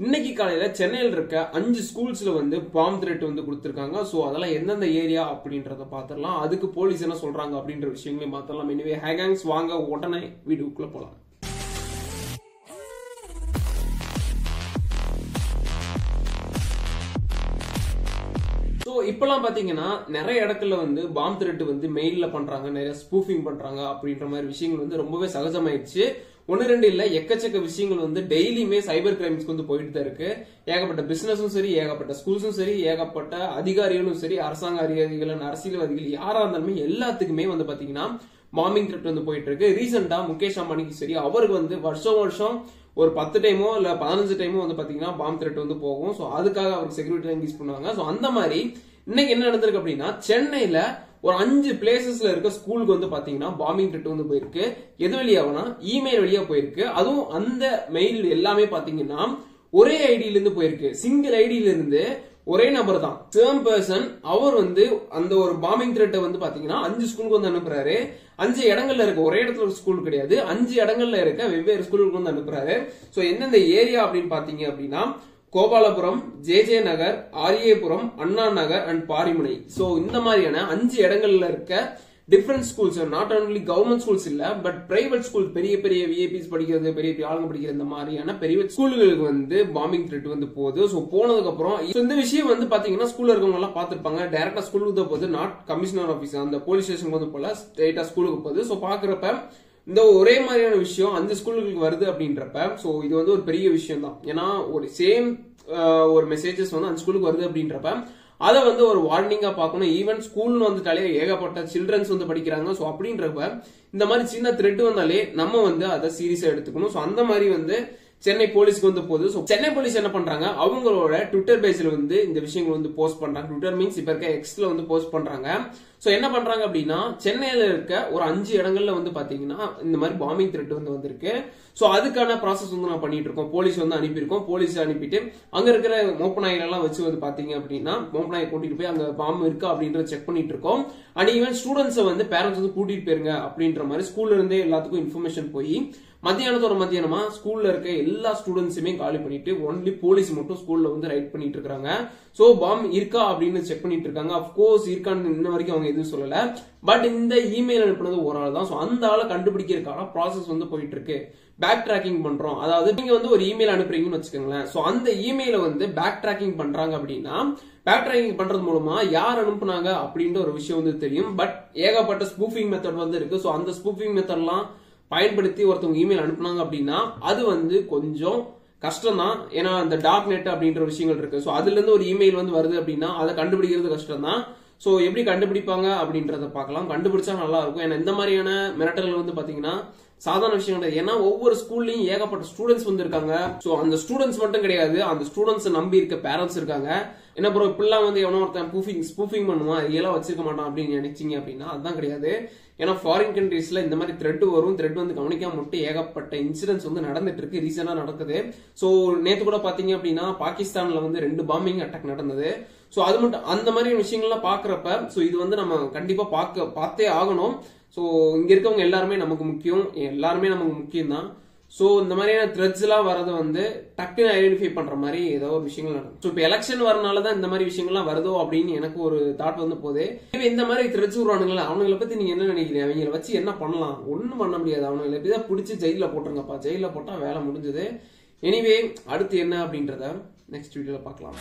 இன்னைக்கு காலையில சென்னையில் இருக்க 5 ஸ்கூல்ஸ்ல வந்து பாம் த்ரெட் வந்து கொடுத்திருக்காங்க. சோ அதெல்லாம் எந்தெந்த ஏரியா அப்படின்றத பாத்திரலாம். அதுக்கு போலீஸ் என்ன சொல்றாங்க அப்படின்ற விஷயங்களையும் பாத்திரலாம். எனிவே ஹேங்ஸ் வாங்க உடனே வீடியோக்குள்ள போலாம். ஸோ இப்பெல்லாம் பாத்தீங்கன்னா நிறைய இடத்துல வந்து பாம் த்ரெட் வந்து மெயில்ல பண்றாங்க, நிறைய ஸ்பூஃபிங் பண்றாங்க அப்படின்ற மாதிரி விஷயங்கள் வந்து ரொம்பவே சகஜமாயிடுச்சு. ஒன்னு ரெண்டு இல்ல, எக்கச்சக்க விஷயங்கள் வந்து டெய்லியுமே சைபர் கிரைம்ஸ்க்கு வந்து போயிட்டு தான் இருக்கு. ஏகப்பட்ட பிசினஸும் சரி, ஏகப்பட்ட ஸ்கூல்ஸும் சரி, ஏகப்பட்ட அதிகாரிகளும் சரி, அரசாங்க அதிகாரிகள், அரசியல்வாதிகள் யாரா இருந்தாலுமே எல்லாத்துக்குமே வந்து பாத்தீங்கன்னா பாம்பிங் த்ரெட் வந்து போயிட்டு இருக்கு. ரீசெண்டா முகேஷ் அம்பானிக்கு சரி, அவருக்கு வந்து வருஷம் ஒரு 10 டைமோ இல்ல 15 டைமோ வந்து பாத்தீங்கன்னா பாம் த்ரெட் வந்து போகும். சோ அதுக்காக அவருக்கு செக்யூரிட்டி யூஸ் பண்ணுவாங்க. சோ அந்த மாதிரி இன்னைக்கு என்ன நடந்திருக்கு அப்படின்னா, சென்னையில ஒரு 5 பிளேசஸ்ல இருக்க ஸ்கூலுக்கு வந்து பாத்தீங்கன்னா பாம்பிங் த்ரெட் வந்து போயிருக்கு. எது வழியாவனா இமெயில் வழியா போயிருக்கு. அதுவும் அந்த மெயில் எல்லாமே பாத்தீங்கன்னா ஒரே ஐடியில இருந்து போயிருக்கு. சிங்கிள் ஐடியில இருந்து ஒரே நபர் தான், சேம் பர்சன். அவர் வந்து அந்த ஒரு பாம்பிங் த்ரெட்டை வந்து பாத்தீங்கன்னா 5 ஸ்கூலுக்கு வந்து அனுப்புறாரு. 5 இடங்கள்ல இருக்க, ஒரே இடத்துல ஒரு ஸ்கூல் கிடையாது, 5 இடங்கள்ல இருக்க வெவ்வேறு ஸ்கூலுக்கு வந்து அனுப்புறாரு. சோ எந்தெந்த ஏரியா அப்படின்னு பாத்தீங்க அப்படின்னா Gopalapuram, J Nagar, Ariyapuram, Anna Nagar and Parimunai. So இந்த மாதிரியான 5 இடங்கள்ல இருக்க different schools, not only government schools இல்ல, பட் பிரைவேட் ஸ்கூல், பெரிய பெரிய விஐபிஸ் படிக்கிறது, பெரிய பெரிய ஆளுங்க படிக்கிற இந்த மாதிரியான பெரிய ஸ்கூல்களுக்கு வந்து பாம்பிங் த்ரெட் வந்து போகுது. சோ போனதுக்கு அப்புறம் இந்த விஷயம் வந்து பாத்தீங்கன்னா ஸ்கூல்ல இருக்கவங்க எல்லாம் பாத்துருப்பாங்க. டைரக்டா ஸ்கூலுக்கு தான் போகுது, நாட் கமிஷனர் ஆபீஸ், அந்த போலீஸ் ஸ்டேஷனுக்கு வந்து போல, ஸ்ட்ரைட்டா ஸ்கூலுக்கு போகுது. சோ பாக்குறப்ப இந்த ஒரே மாதிரியான விஷயம் 5 ஸ்கூலுக்கு வருது அப்படின்றப்ப சோ இது வந்து ஒரு பெரிய விஷயம் தான். ஏன்னா ஒரு சேம் ஒரு மெசேஜஸ் வந்து 5 ஸ்கூலுக்கு வருது அப்படின்றப்ப அதை வந்து ஒரு வார்னிங்கா பார்க்கணும். ஈவன் ஸ்கூல்னு வந்துட்டாலே ஏகப்பட்ட சில்ட்ரன்ஸ் வந்து படிக்கிறாங்க. சோ அப்படின்றப்ப இந்த மாதிரி சின்ன த்ரெட் வந்தாலே நம்ம வந்து அதை சீரியஸா எடுத்துக்கணும். சோ அந்த மாதிரி வந்து சென்னை போலீஸ்க்கு வந்து போகுது. சோ சென்னை போலீஸ் என்ன பண்றாங்க, அவங்களோட ட்விட்டர் பேஜ்ல வந்து இந்த விஷயங்கள் வந்து போஸ்ட் பண்றாங்க. ட்விட்டர் மீன்ஸ் இப்ப இருக்க எக்ஸ்ல வந்து போஸ்ட் பண்றாங்க. சோ என்ன பண்றாங்க அப்படின்னா, சென்னையில இருக்க ஒரு 5 இடங்கள்ல வந்து பாத்தீங்கன்னா இந்த மாதிரி பாம்பிங் த்ரெட் வந்து வந்திருக்கு. சோ அதுக்கான ப்ராசஸ் வந்து நான் பண்ணிட்டு இருக்கோம். போலீஸ் வந்து அனுப்பியிருக்கோம். போலீஸ் அனுப்பிட்டு அங்க இருக்கிற மோப்பநாய்கள் எல்லாம் வச்சு வந்து பாத்தீங்க அப்படின்னா மோப்பநாயை கூட்டிட்டு போய் அங்க பாம்பு இருக்கா அப்படின்றத செக் பண்ணிட்டு இருக்கோம். அண்ட் ஈவன் ஸ்டூடெண்ட்ஸ் வந்து பேரண்ட்ஸ் வந்து கூட்டிட்டு போயிருங்க அப்படின்ற மாதிரி ஸ்கூல்ல இருந்தே எல்லாத்துக்கும் இன்ஃபர்மேஷன் போய் மத்தியானமா ஸ்கூல்ல இருக்க எல்லா ஸ்டூடெண்ட்ஸுமே காலி பண்ணிட்டு ஒன்லி போலீஸ் மட்டும் ஸ்கூல்ல வந்து ரைட் பண்ணிட்டு இருக்காங்க. சோ பாம் இருக்கா அப்படின்னு செக் பண்ணிட்டு இருக்காங்க. அப்கோர்ஸ் இருக்கான்னு இன்ன வரைக்கும் அவங்க எதுவும் சொல்லல. பட் இந்த இமெயில் அனுப்புனது ஒரு ஆள் தான். சோ அந்த ஆளை கண்டுபிடிக்கிறதுக்கான ப்ராசஸ் வந்து போயிட்டு இருக்கு. பேக் ட்ராக்கிங் பண்றோம். அதாவது நீங்க வந்து ஒரு இமெயில் அனுப்புறீங்கன்னு வச்சுக்கோங்களேன். சோ அந்த இமெயில வந்து பேக் ட்ராக்கிங் பண்றாங்க அப்படின்னா, பேக் ட்ராக்கிங் பண்றது மூலமா யார் அனுப்புனாங்க அப்படின்ற ஒரு விஷயம் வந்து தெரியும். பட் ஏகப்பட்ட ஸ்பூஃபிங் மெத்தட் வந்து இருக்கு. சோ அந்த ஸ்பூஃபிங் மெத்தட்லாம் பயன்படுத்தி ஒருத்தவங்க இமெயில் அனுப்புனாங்க அப்படின்னா அது வந்து கொஞ்சம் கஷ்டம் தான். ஏன்னா அந்த டார்க் நெட் அப்படின்ற விஷயங்கள் இருக்கு. சோ அதுல இருந்து ஒரு இமெயில் வந்து வருது அப்படின்னா அதை கண்டுபிடிக்கிறது கஷ்டம் தான். சோ எப்படி கண்டுபிடிப்பாங்க அப்படின்றத பார்க்கலாம். கண்டுபிடிச்சா நல்லா இருக்கும். ஏன்னா இந்த மாதிரியான மிரட்டல்கள் வந்து பாத்தீங்கன்னா சாதாரண விஷயம் கிடையாது. ஏன்னா ஒவ்வொரு ஸ்கூல்லயும் ஏகப்பட்ட ஸ்டூடெண்ட்ஸ் வந்து இருக்காங்க. சோ அந்த ஸ்டூடெண்ட்ஸ் மட்டும் கிடையாது, அந்த ஸ்டூடெண்ட்ஸ் நம்பி இருக்க பேரண்ட்ஸ் இருக்காங்க. என்ன ப்ரோ இப்பெல்லாம் வந்து எவனோ ஒருத்தன் ஸ்பூஃபிங் பண்ணுவான், இதெல்லாம் வச்சிருக்க மாட்டான் அப்படின்னு நினைச்சீங்க அப்படின்னா அதுதான் கிடையாது. ஏன்னா ஃபாரின் கண்ட்ரீஸ்ல இந்த மாதிரி த்ரெட் வரும். த்ரெட் வந்து கவனிக்காம மட்டும் ஏகப்பட்ட இன்சிடென்ட்ஸ் வந்து நடந்துட்டு இருக்கு, ரீசெண்டா நடக்குது. சோ நேத்து கூட பாத்தீங்க அப்படின்னா பாகிஸ்தான்ல வந்து 2 பாம்பிங் அட்டாக் நடந்தது. சோ அது மட்டும் அந்த மாதிரி விஷயங்கள்லாம் பாக்குறப்ப சோ இது வந்து நம்ம கண்டிப்பா பார்த்தே ஆகணும். சோ இங்க இருக்கவங்க எல்லாருமே நமக்கு முக்கியம், எல்லாருமே நமக்கு முக்கியம் தான். சோ இந்த மாதிரியான த்ரெட்ஸ் எல்லாம் வரது வந்து டக்குன்னு ஐடென்டிஃபை பண்ற மாதிரி ஏதோ ஒரு விஷயங்கள் நடக்கும். சோ இப்ப எலெக்ஷன் வரனாலதான் இந்த மாதிரி விஷயங்கள்லாம் வருதோ அப்படின்னு எனக்கு ஒரு தாட் வந்து போகுது. இந்த மாதிரி த்ரெட்ஸ் வருவானுங்களா, அவங்களை பத்தி நீங்க என்ன நினைக்கிறீங்க? அவங்களை வச்சு என்ன பண்ணலாம்? ஒண்ணும் பண்ண முடியாது. அவங்களை எப்படிதான் பிடிச்சி ஜெயில போட்டுருங்கப்பா. ஜெயில போட்டா வேலை முடிஞ்சது. எனிவே அடுத்து என்ன அப்படின்றத நெக்ஸ்ட் வீடியோல பார்க்கலாம்.